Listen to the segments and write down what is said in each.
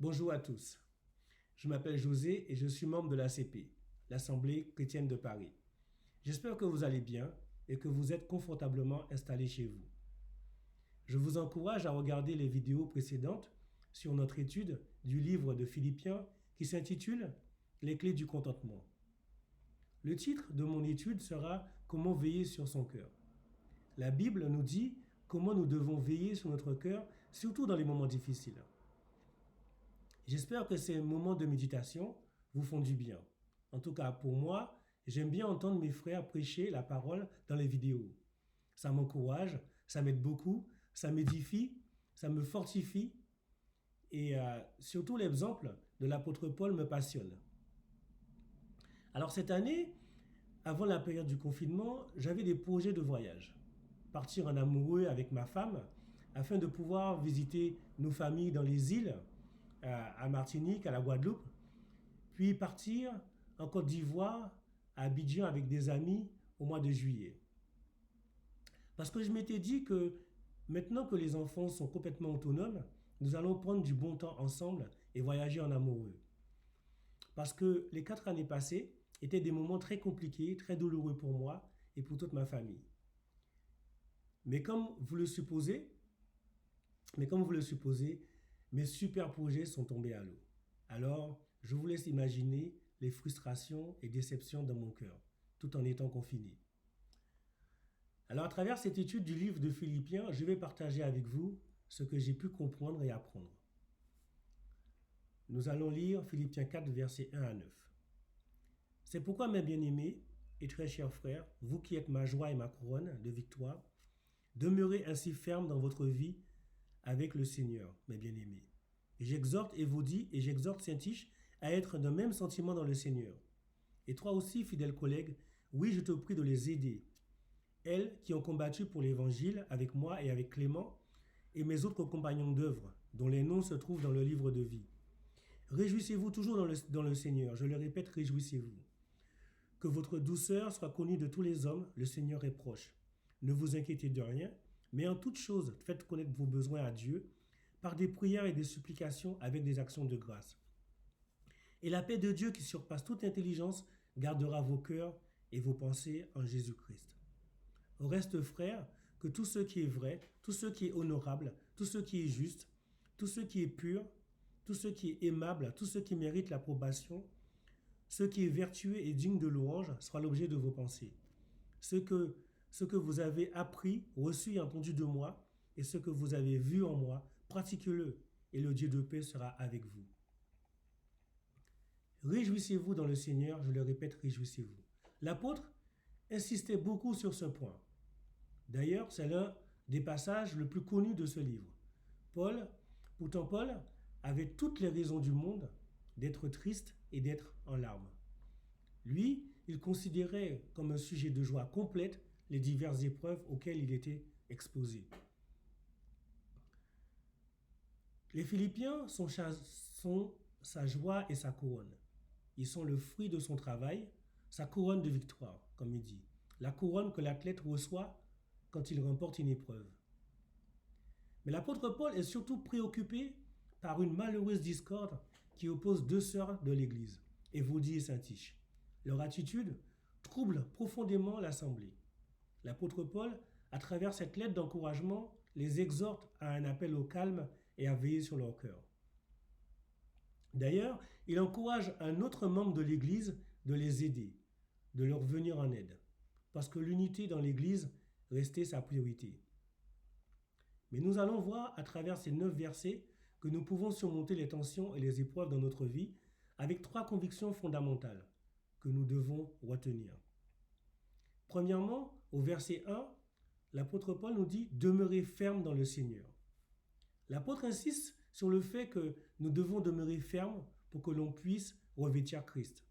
Bonjour à tous. Je m'appelle José et je suis membre de l'ACP, l'Assemblée chrétienne de Paris. J'espère que vous allez bien et que vous êtes confortablement installés chez vous. Je vous encourage à regarder les vidéos précédentes sur notre étude du livre de Philippiens qui s'intitule Les clés du contentement. Le titre de mon étude sera Comment veiller sur son cœur. La Bible nous dit comment nous devons veiller sur notre cœur, surtout dans les moments difficiles. J'espère que ces moments de méditation vous font du bien. En tout cas, pour moi, j'aime bien entendre mes frères prêcher la parole dans les vidéos. Ça m'encourage, ça m'aide beaucoup, ça m'édifie, ça me fortifie et surtout l'exemple de l'apôtre Paul me passionne. Alors cette année, avant la période du confinement, j'avais des projets de voyage. Partir en amoureux avec ma femme afin de pouvoir visiter nos familles dans les îles, à Martinique, à la Guadeloupe, puis partir en Côte d'Ivoire, à Abidjan avec des amis au mois de juillet. Parce que je m'étais dit que maintenant que les enfants sont complètement autonomes, nous allons prendre du bon temps ensemble et voyager en amoureux. Parce que les 4 années passées étaient des moments très compliqués, très douloureux pour moi et pour toute ma famille. Mais comme vous le supposez, mes super projets sont tombés à l'eau. Alors, je vous laisse imaginer les frustrations et déceptions dans mon cœur, tout en étant confiné. Alors, à travers cette étude du livre de Philippiens, je vais partager avec vous ce que j'ai pu comprendre et apprendre. Nous allons lire Philippiens 4, versets 1 à 9. C'est pourquoi, mes bien-aimés et très chers frères, vous qui êtes ma joie et ma couronne de victoire, demeurez ainsi fermes dans votre vie avec le Seigneur, mes bien-aimés. Et j'exhorte Évodie et j'exhorte Saint-Tiche à être d'un même sentiment dans le Seigneur. Et toi aussi, fidèle collègue, oui, je te prie de les aider. Elles qui ont combattu pour l'Évangile avec moi et avec Clément et mes autres compagnons d'œuvre, dont les noms se trouvent dans le livre de vie. Réjouissez-vous toujours dans le Seigneur. Je le répète, réjouissez-vous. Que votre douceur soit connue de tous les hommes, le Seigneur est proche. Ne vous inquiétez de rien, mais en toute chose, faites connaître vos besoins à Dieu par des prières et des supplications avec des actions de grâce. Et la paix de Dieu qui surpasse toute intelligence gardera vos cœurs et vos pensées en Jésus-Christ. Au reste, frères, que tout ce qui est vrai, tout ce qui est honorable, tout ce qui est juste, tout ce qui est pur, tout ce qui est aimable, tout ce qui mérite l'approbation, ce qui est vertueux et digne de louange sera l'objet de vos pensées. Ce que vous avez appris, reçu et entendu de moi, et ce que vous avez vu en moi, pratiquez-le, et le Dieu de paix sera avec vous. Réjouissez-vous dans le Seigneur, je le répète, réjouissez-vous. L'apôtre insistait beaucoup sur ce point. D'ailleurs, c'est l'un des passages le plus connus de ce livre. Pourtant Paul avait toutes les raisons du monde d'être triste et d'être en larmes. Lui, il considérait comme un sujet de joie complète les diverses épreuves auxquelles il était exposé. Les Philippiens sont sa joie et sa couronne. Ils sont le fruit de son travail, sa couronne de victoire, comme il dit. La couronne que l'athlète reçoit quand il remporte une épreuve. Mais l'apôtre Paul est surtout préoccupé par une malheureuse discorde qui oppose deux sœurs de l'Église, Évodie et Saint-Tiche. Leur attitude trouble profondément l'assemblée. L'apôtre Paul, à travers cette lettre d'encouragement, les exhorte à un appel au calme et à veiller sur leur cœur. D'ailleurs, il encourage un autre membre de l'Église de les aider, de leur venir en aide, parce que l'unité dans l'Église restait sa priorité. Mais nous allons voir à travers ces 9 versets que nous pouvons surmonter les tensions et les épreuves dans notre vie avec 3 convictions fondamentales que nous devons retenir. Premièrement, au verset 1, l'apôtre Paul nous dit « Demeurez fermes dans le Seigneur ». L'apôtre insiste sur le fait que nous devons demeurer fermes pour que l'on puisse revêtir Christ.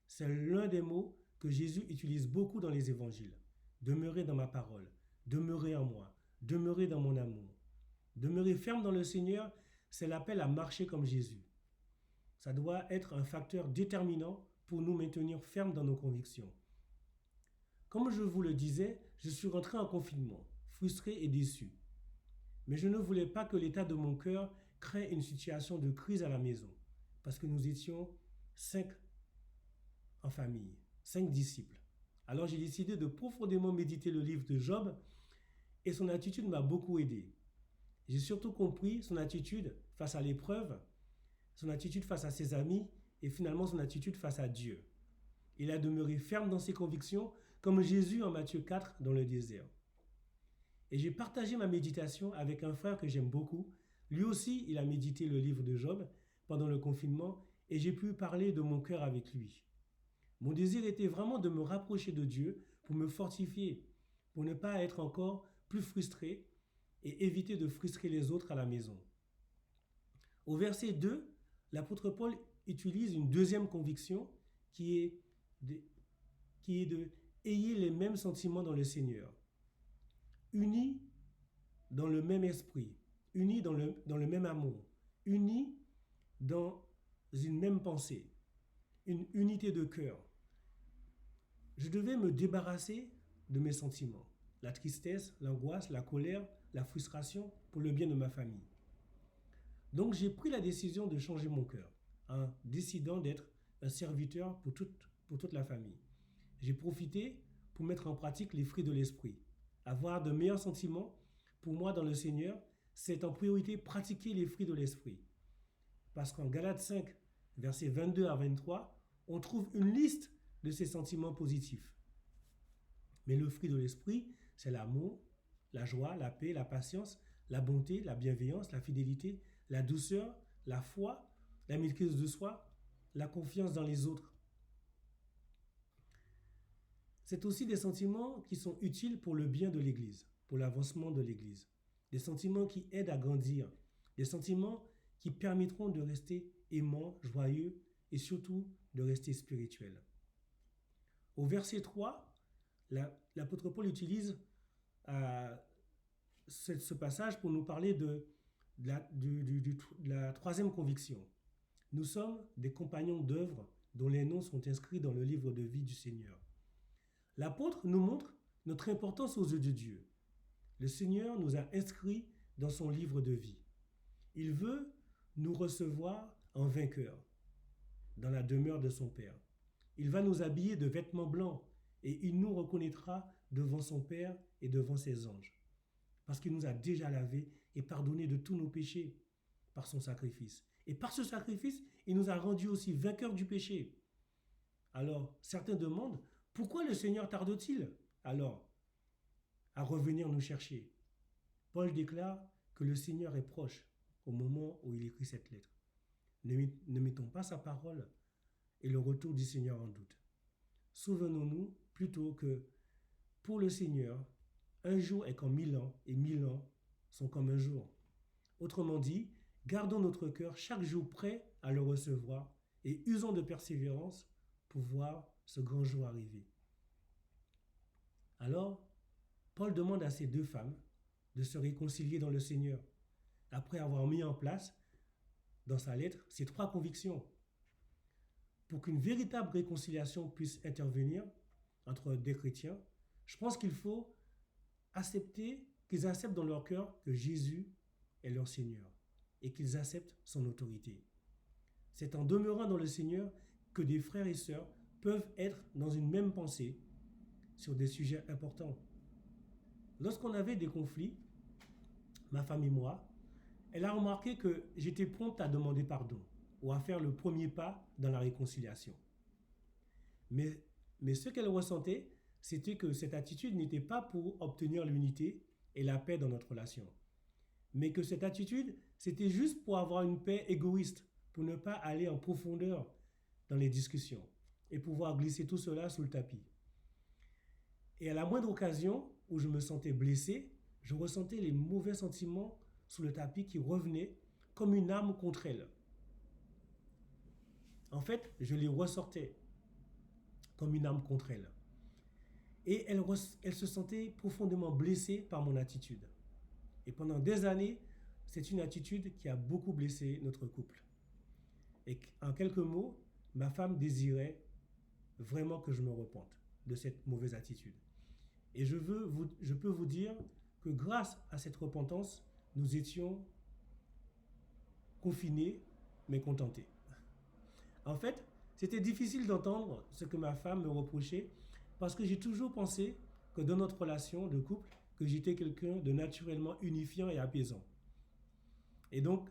C'est l'un des mots que Jésus utilise beaucoup dans les évangiles. Demeurez dans ma parole, demeurez en moi, demeurez dans mon amour. Demeurer ferme dans le Seigneur, c'est l'appel à marcher comme Jésus. Ça doit être un facteur déterminant pour nous maintenir fermes dans nos convictions. Comme je vous le disais, je suis rentré en confinement, frustré et déçu. Mais je ne voulais pas que l'état de mon cœur crée une situation de crise à la maison, parce que nous étions 5 en famille, 5 disciples. Alors j'ai décidé de profondément méditer le livre de Job et son attitude m'a beaucoup aidé. J'ai surtout compris son attitude face à l'épreuve, son attitude face à ses amis et finalement son attitude face à Dieu. Il a demeuré ferme dans ses convictions comme Jésus en Matthieu 4 dans le désert. Et j'ai partagé ma méditation avec un frère que j'aime beaucoup. Lui aussi, il a médité le livre de Job pendant le confinement et j'ai pu parler de mon cœur avec lui. Mon désir était vraiment de me rapprocher de Dieu pour me fortifier, pour ne pas être encore plus frustré et éviter de frustrer les autres à la maison. Au verset 2, l'apôtre Paul utilise une deuxième conviction qui est de ayez les mêmes sentiments dans le Seigneur, unis dans le même esprit, unis dans le même amour, unis dans une même pensée, une unité de cœur. Je devais me débarrasser de mes sentiments, la tristesse, l'angoisse, la colère, la frustration pour le bien de ma famille. Donc j'ai pris la décision de changer mon cœur en décidant d'être un serviteur pour toute la famille. J'ai profité pour mettre en pratique les fruits de l'esprit. Avoir de meilleurs sentiments, pour moi dans le Seigneur, c'est en priorité pratiquer les fruits de l'esprit. Parce qu'en Galates 5, versets 22 à 23, on trouve une liste de ces sentiments positifs. Mais le fruit de l'esprit, c'est l'amour, la joie, la paix, la patience, la bonté, la bienveillance, la fidélité, la douceur, la foi, la maîtrise de soi, la confiance dans les autres. C'est aussi des sentiments qui sont utiles pour le bien de l'Église, pour l'avancement de l'Église. Des sentiments qui aident à grandir, des sentiments qui permettront de rester aimant, joyeux et surtout de rester spirituel. Au verset 3, l'apôtre Paul utilise ce passage pour nous parler de la troisième conviction. Nous sommes des compagnons d'œuvre dont les noms sont inscrits dans le livre de vie du Seigneur. L'apôtre nous montre notre importance aux yeux de Dieu. Le Seigneur nous a inscrits dans son livre de vie. Il veut nous recevoir en vainqueurs dans la demeure de son Père. Il va nous habiller de vêtements blancs et il nous reconnaîtra devant son Père et devant ses anges. Parce qu'il nous a déjà lavés et pardonnés de tous nos péchés par son sacrifice. Et par ce sacrifice, il nous a rendus aussi vainqueurs du péché. Alors, certains demandent, pourquoi le Seigneur tarde-t-il alors à revenir nous chercher? Paul déclare que le Seigneur est proche au moment où il écrit cette lettre. Ne mettons pas sa parole et le retour du Seigneur en doute. Souvenons-nous plutôt que pour le Seigneur, un jour est comme 1000 ans et 1000 ans sont comme un jour. Autrement dit, gardons notre cœur chaque jour prêt à le recevoir et usons de persévérance pour voir ce grand jour arriver. Alors, Paul demande à ces deux femmes de se réconcilier dans le Seigneur, après avoir mis en place dans sa lettre ces 3 convictions. Pour qu'une véritable réconciliation puisse intervenir entre des chrétiens, je pense qu'il faut qu'ils acceptent dans leur cœur que Jésus est leur Seigneur et qu'ils acceptent son autorité. C'est en demeurant dans le Seigneur que des frères et sœurs peuvent être dans une même pensée sur des sujets importants. Lorsqu'on avait des conflits, ma femme et moi, elle a remarqué que j'étais prompte à demander pardon ou à faire le premier pas dans la réconciliation. Mais ce qu'elle ressentait, c'était que cette attitude n'était pas pour obtenir l'unité et la paix dans notre relation, mais que cette attitude, c'était juste pour avoir une paix égoïste, pour ne pas aller en profondeur dans les discussions et pouvoir glisser tout cela sous le tapis. Et à la moindre occasion où je me sentais blessé, je ressentais les mauvais sentiments sous le tapis qui revenaient comme une arme contre elle. En fait, je les ressortais comme une arme contre elle. Et elle se sentait profondément blessée par mon attitude. Et pendant des années, c'est une attitude qui a beaucoup blessé notre couple. Et en quelques mots, ma femme désirait vraiment que je me repente de cette mauvaise attitude. Et je peux vous dire que grâce à cette repentance, nous étions confiné, mais contenté. En fait, c'était difficile d'entendre ce que ma femme me reprochait parce que j'ai toujours pensé que dans notre relation de couple, que j'étais quelqu'un de naturellement unifiant et apaisant. Et donc,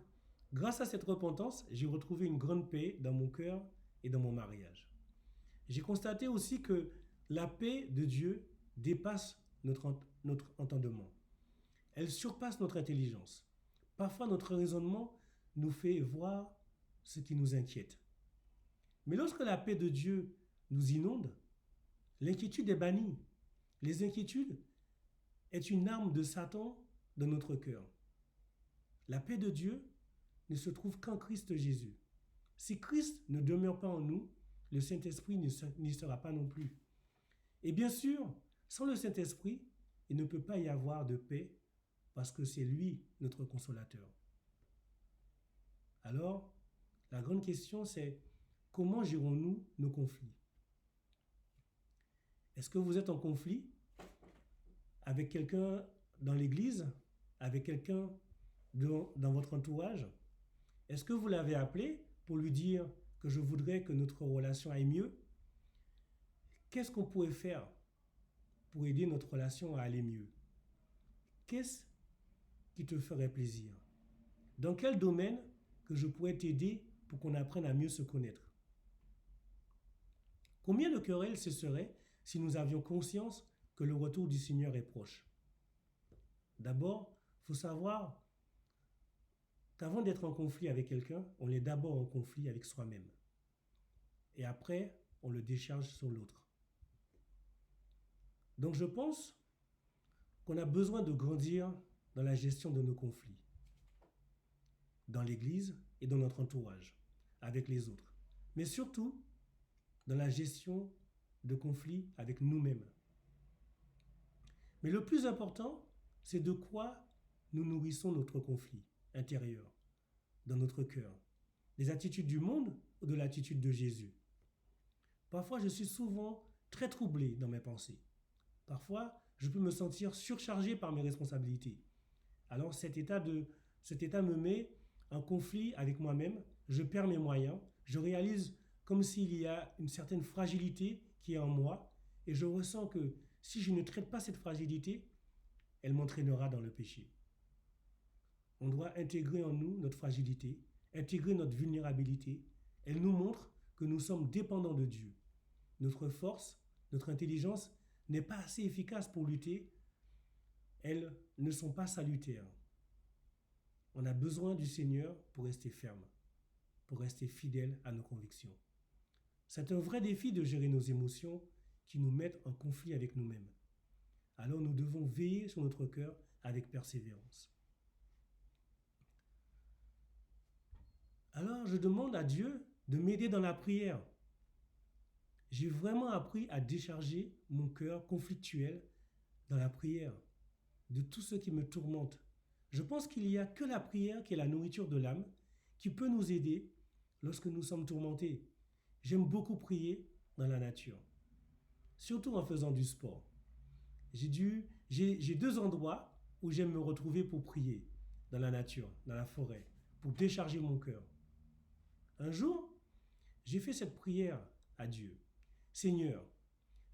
grâce à cette repentance, j'ai retrouvé une grande paix dans mon cœur et dans mon mariage. J'ai constaté aussi que la paix de Dieu dépasse notre entendement. Elle surpasse notre intelligence. Parfois, notre raisonnement nous fait voir ce qui nous inquiète. Mais lorsque la paix de Dieu nous inonde, l'inquiétude est bannie. Les inquiétudes est une arme de Satan dans notre cœur. La paix de Dieu ne se trouve qu'en Christ Jésus. Si Christ ne demeure pas en nous, le Saint-Esprit n'y sera pas non plus. Et bien sûr, sans le Saint-Esprit, il ne peut pas y avoir de paix parce que c'est lui notre consolateur. Alors, la grande question c'est comment gérons-nous nos conflits? Est-ce que vous êtes en conflit avec quelqu'un dans l'église, avec quelqu'un dans votre entourage? Est-ce que vous l'avez appelé pour lui dire que je voudrais que notre relation aille mieux? Qu'est-ce qu'on pourrait faire pour aider notre relation à aller mieux? Qu'est-ce qui te ferait plaisir? Dans quel domaine que je pourrais t'aider pour qu'on apprenne à mieux se connaître? Combien de querelles cesseraient si nous avions conscience que le retour du Seigneur est proche? D'abord, il faut savoir qu'avant d'être en conflit avec quelqu'un, on est d'abord en conflit avec soi-même. Et après, on le décharge sur l'autre. Donc je pense qu'on a besoin de grandir dans la gestion de nos conflits, dans l'Église et dans notre entourage, avec les autres. Mais surtout, dans la gestion de conflits avec nous-mêmes. Mais le plus important, c'est de quoi nous nourrissons notre conflit intérieur, dans notre cœur. Des attitudes du monde ou de l'attitude de Jésus? Parfois, je suis souvent très troublé dans mes pensées. Parfois, je peux me sentir surchargé par mes responsabilités. Alors cet état me met en conflit avec moi-même, je perds mes moyens, je réalise comme s'il y a une certaine fragilité qui est en moi et je ressens que si je ne traite pas cette fragilité, elle m'entraînera dans le péché. On doit intégrer en nous notre fragilité, intégrer notre vulnérabilité. Elle nous montre que nous sommes dépendants de Dieu. Notre force, notre intelligence n'est pas assez efficace pour lutter. Elles ne sont pas salutaires. On a besoin du Seigneur pour rester ferme, pour rester fidèle à nos convictions. C'est un vrai défi de gérer nos émotions qui nous mettent en conflit avec nous-mêmes. Alors nous devons veiller sur notre cœur avec persévérance. Alors je demande à Dieu de m'aider dans la prière. J'ai vraiment appris à décharger mon cœur conflictuel dans la prière, de tout ce qui me tourmente. Je pense qu'il n'y a que la prière qui est la nourriture de l'âme, qui peut nous aider lorsque nous sommes tourmentés. J'aime beaucoup prier dans la nature, surtout en faisant du sport. J'ai deux endroits où j'aime me retrouver pour prier, dans la nature, dans la forêt, pour décharger mon cœur. Un jour, j'ai fait cette prière à Dieu. Seigneur,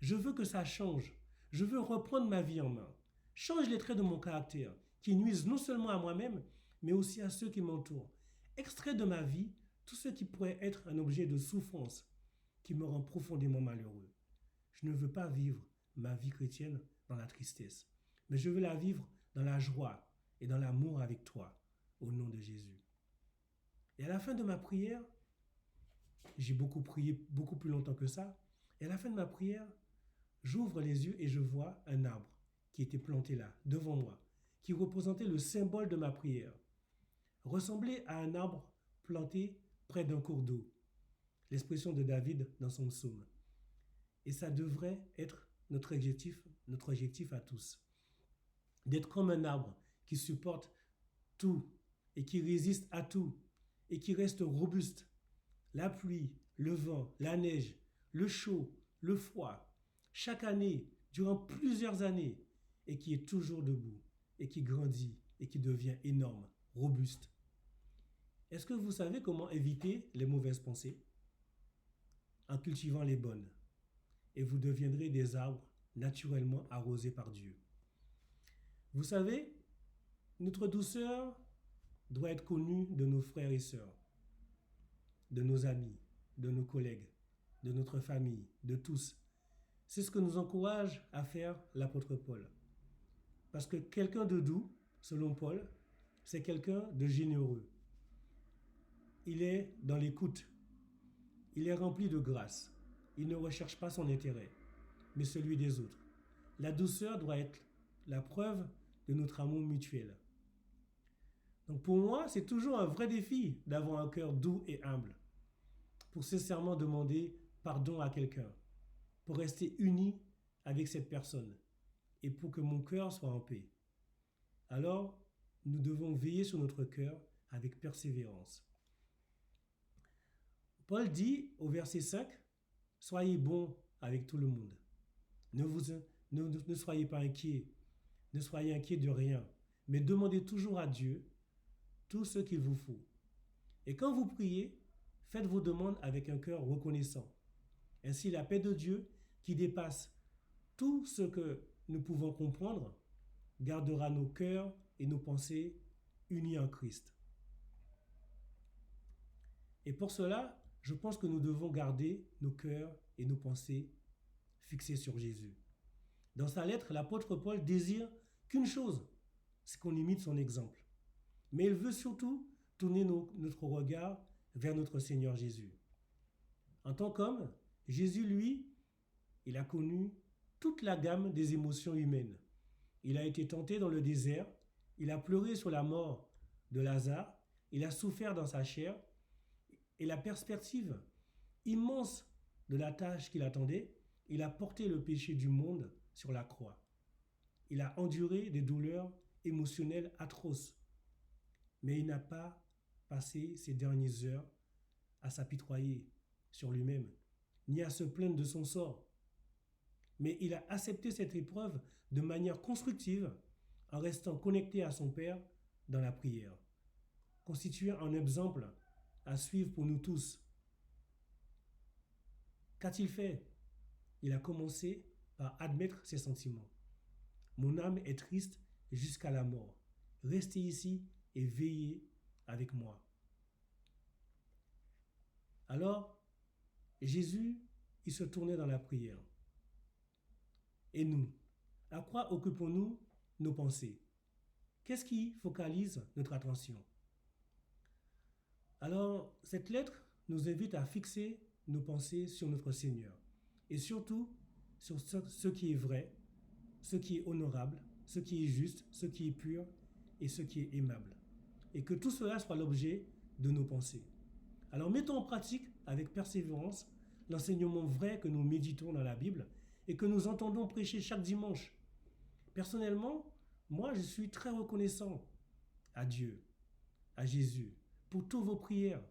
je veux que ça change. Je veux reprendre ma vie en main. Change les traits de mon caractère qui nuisent non seulement à moi-même, mais aussi à ceux qui m'entourent. Extrais de ma vie tout ce qui pourrait être un objet de souffrance qui me rend profondément malheureux. Je ne veux pas vivre ma vie chrétienne dans la tristesse, mais je veux la vivre dans la joie et dans l'amour avec toi, au nom de Jésus. Et à la fin de ma prière, j'ai beaucoup prié, beaucoup plus longtemps que ça, et à la fin de ma prière, j'ouvre les yeux et je vois un arbre qui était planté là, devant moi, qui représentait le symbole de ma prière, ressemblait à un arbre planté près d'un cours d'eau, l'expression de David dans son psaume. Et ça devrait être notre objectif à tous, d'être comme un arbre qui supporte tout et qui résiste à tout et qui reste robuste. La pluie, le vent, la neige, le chaud, le froid, chaque année, durant plusieurs années, et qui est toujours debout, et qui grandit, et qui devient énorme, robuste. Est-ce que vous savez comment éviter les mauvaises pensées? En cultivant les bonnes. Et vous deviendrez des arbres naturellement arrosés par Dieu. Vous savez, notre douceur doit être connue de nos frères et sœurs, de nos amis, de nos collègues, de notre famille, de tous. C'est ce que nous encourage à faire l'apôtre Paul. Parce que quelqu'un de doux, selon Paul, c'est quelqu'un de généreux. Il est dans l'écoute. Il est rempli de grâce. Il ne recherche pas son intérêt, mais celui des autres. La douceur doit être la preuve de notre amour mutuel. Donc pour moi, c'est toujours un vrai défi d'avoir un cœur doux et humble, pour sincèrement demander pardon à quelqu'un, pour rester uni avec cette personne et pour que mon cœur soit en paix. Alors, nous devons veiller sur notre cœur avec persévérance. Paul dit au verset 5, « Soyez bons avec tout le monde. Ne soyez pas inquiets, ne soyez inquiets de rien, mais demandez toujours à Dieu tout ce qu'il vous faut. Et quand vous priez, faites vos demandes avec un cœur reconnaissant. Ainsi, la paix de Dieu, qui dépasse tout ce que nous pouvons comprendre, gardera nos cœurs et nos pensées unis en Christ. » Et pour cela, je pense que nous devons garder nos cœurs et nos pensées fixés sur Jésus. Dans sa lettre, l'apôtre Paul désire qu'une chose, c'est qu'on imite son exemple. Mais il veut surtout tourner notre regard vers notre Seigneur Jésus. En tant qu'homme, Jésus, lui, il a connu toute la gamme des émotions humaines. Il a été tenté dans le désert, il a pleuré sur la mort de Lazare, il a souffert dans sa chair, et la perspective immense de la tâche qu'il attendait, il a porté le péché du monde sur la croix. Il a enduré des douleurs émotionnelles atroces, mais il n'a pas passé ses dernières heures à s'apitoyer sur lui-même, ni à se plaindre de son sort. Mais il a accepté cette épreuve de manière constructive en restant connecté à son Père dans la prière, constituant un exemple à suivre pour nous tous. Qu'a-t-il fait? Il a commencé par admettre ses sentiments. Mon âme est triste jusqu'à la mort. Restez ici et veillez avec moi. Alors, Jésus, il se tournait dans la prière. Et nous, à quoi occupons-nous nos pensées? Qu'est-ce qui focalise notre attention? Alors, cette lettre nous invite à fixer nos pensées sur notre Seigneur et surtout sur ce qui est vrai, ce qui est honorable, ce qui est juste, ce qui est pur et ce qui est aimable. Et que tout cela soit l'objet de nos pensées. Alors mettons en pratique avec persévérance l'enseignement vrai que nous méditons dans la Bible et que nous entendons prêcher chaque dimanche. Personnellement, moi je suis très reconnaissant à Dieu, à Jésus, pour toutes vos prières,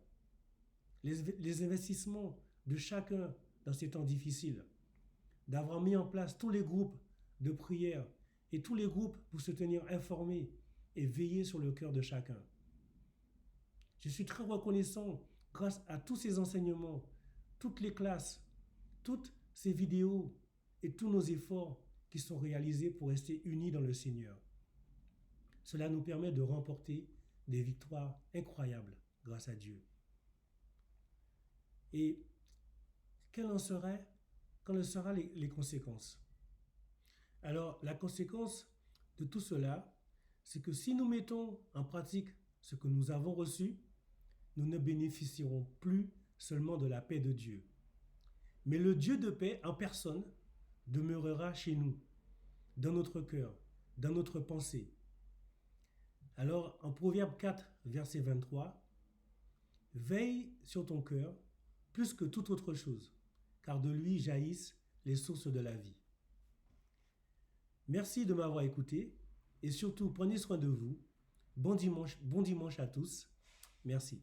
les investissements de chacun dans ces temps difficiles, d'avoir mis en place tous les groupes de prière et tous les groupes pour se tenir informés et veiller sur le cœur de chacun. Je suis très reconnaissant grâce à tous ces enseignements, toutes les classes, toutes ces vidéos et tous nos efforts qui sont réalisés pour rester unis dans le Seigneur. Cela nous permet de remporter des victoires incroyables grâce à Dieu. Et quelles en seraient les conséquences? Alors, la conséquence de tout cela, c'est que si nous mettons en pratique ce que nous avons reçu, nous ne bénéficierons plus seulement de la paix de Dieu. Mais le Dieu de paix en personne demeurera chez nous, dans notre cœur, dans notre pensée. Alors, en Proverbe 4, verset 23, « Veille sur ton cœur plus que toute autre chose, car de lui jaillissent les sources de la vie. » Merci de m'avoir écouté et surtout prenez soin de vous. Bon dimanche à tous. Merci.